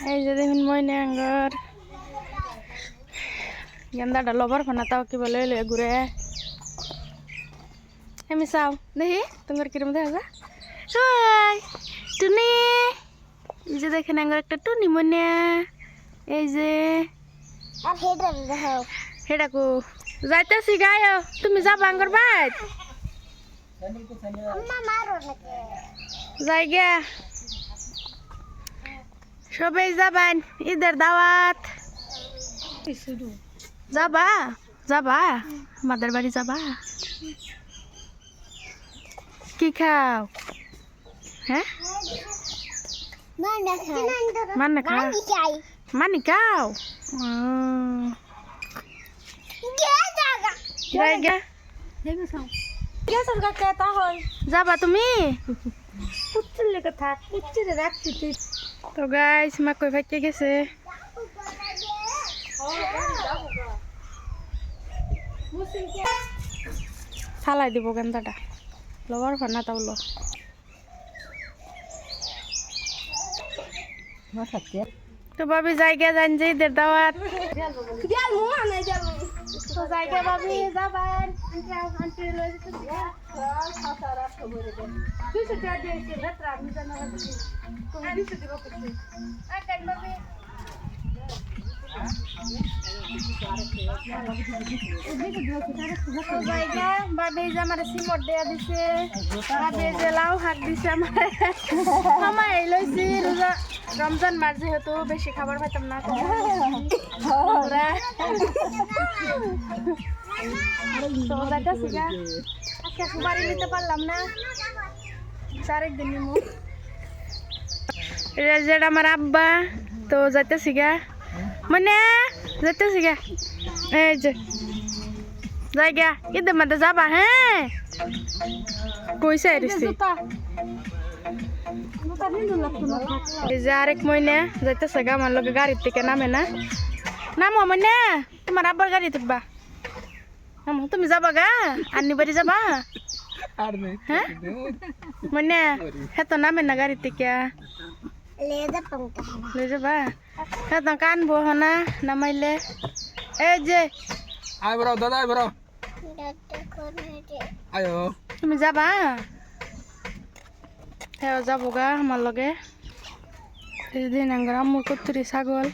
এই যে দেখুন মইনে আঙ্গর গেন্দাটা লবার ফানা তাও কি বলে লয়ে ঘুরে আমি চাও দেখি তোমার কিরম দেখা যা হাই টুনি এই যে দেখেন আঙ্গর একটা টুনি মনে এই যে হেডাকু যাইতেছি গায় তুমি যাবা আঙ্গর বাইত যাই গিয়া সবাই যাবেন ঈদের দাওয়াত যাবা যাবা আমাদের বাড়ি যাবা কি খাও হ্যাঁ মানে খাও মানে খাও যাবা তুমি তো গাইস মা কই ভাইকে গেছে ফালাই দিব গেন্দাটা লবার ফানা তাওলো তো ভাবি জায়গা জান যে ঈদের দাওয়াত তো জায়গা ভাবি যাবেন আন্টি লই ভাবি যে আমার সিমট দেয়া দিছে ভাবি যে লাউ শাক দিছে আমার এই লইছি রোজা রমজান মাস যেহেতু বেশি খাবার পাইতাম না তো যাইতেছি গা আজকে সুপারি নিতে পারলাম না চারেকদিন নিমু যেটা আমার আব্বা তো যাইতেছি গা মানে যাইতেছি গা এই যে যাই গা ঈদের মধ্যে যাবা হ্যাঁ কইছে এই যে আরেক মইনে যাইতেছে গা আমার লগে গাড়ির থেকে নামে না নামো মইনে তোমার আব্বার গাড়ি তুলবা নামো তুমি যাবা গা আন্নি বাড়ি যাবা হ্যাঁ মইনে হ্যাঁ তো নামে না গাড়ির থেকে ले जाबा হ্যাঁ তো কানবো না নামাইলে এই যে আয় বড় দাদা আয় বড় আয়ো তুমি যাবা হ্যাঁ যাবো গা আমার লগে দিন আঙ্গার আম্মুর কত্তুরি ছাগল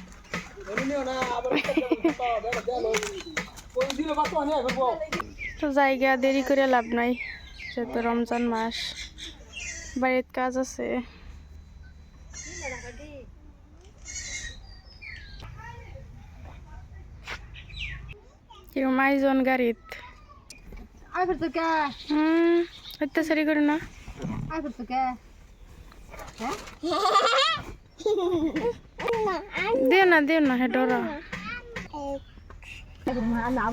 তো জায়গা দেরি করে লাভ নাই যেহেতু রমজান মাস বাড়ির কাজ আছে কিরম আইজন গাড়িত অত্যাচারি করে না দিও না হে ডর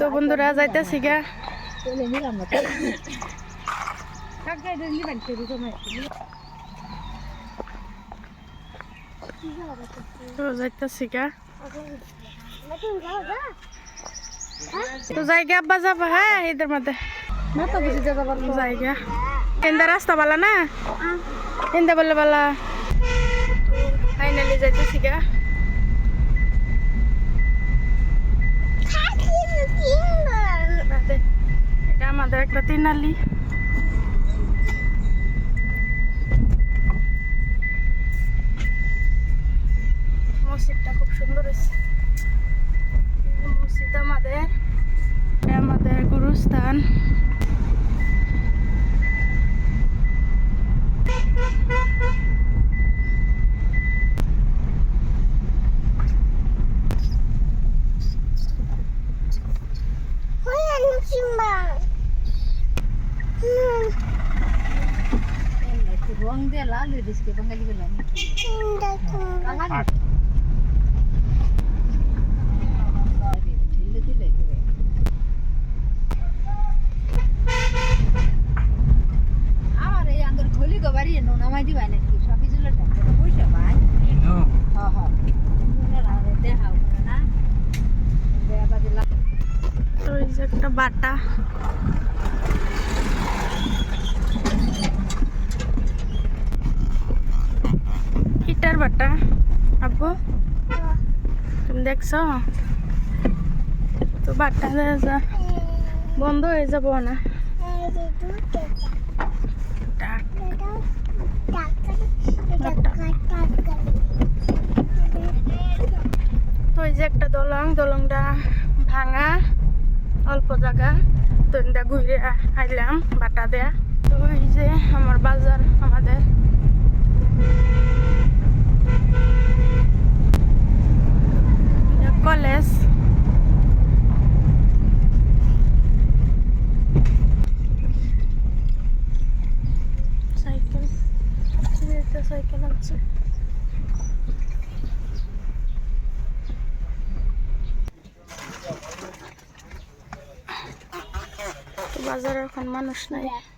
তো বন্ধুরা যাইতেছি গা তো যাইতেছি গা তো জায়গা আব্বা যাবা হ্যাঁ ঈদের মধ্যে না তো বুঝে যাবা জায়গা এন্দা রাস্তা বালা না এন্দা বললে বালা ফাইনালি যাইতেছি গা এটা আমাদের একটা তিনালি মসজিদটা খুব সুন্দর হয়েছে মসজিদ আমাদের গুরুস্থান রং দিয়ে লাল হয়ে দিচ্ছে বাঙালি গুলো আমার এই আন্দর খলি গোবারি নামাই দিবাই নাকি সবই জুলে পয়সা ভাই দেখাও না তো এই যে একটা বাটা ইটার বাটা আব্বু তুমি দেখছো তো বাটটা বন্ধ হয়ে যাবো না তো এই যে একটা দলংটা ভাঙা অল্প জায়গা তো এটা ঘুরে আইলাম বাটা দেয়া তো এই যে আমার বাজার আমাদের কলেজ সাইকেল সাইকেল আছে তো বাজারে এখন মানুষ নাই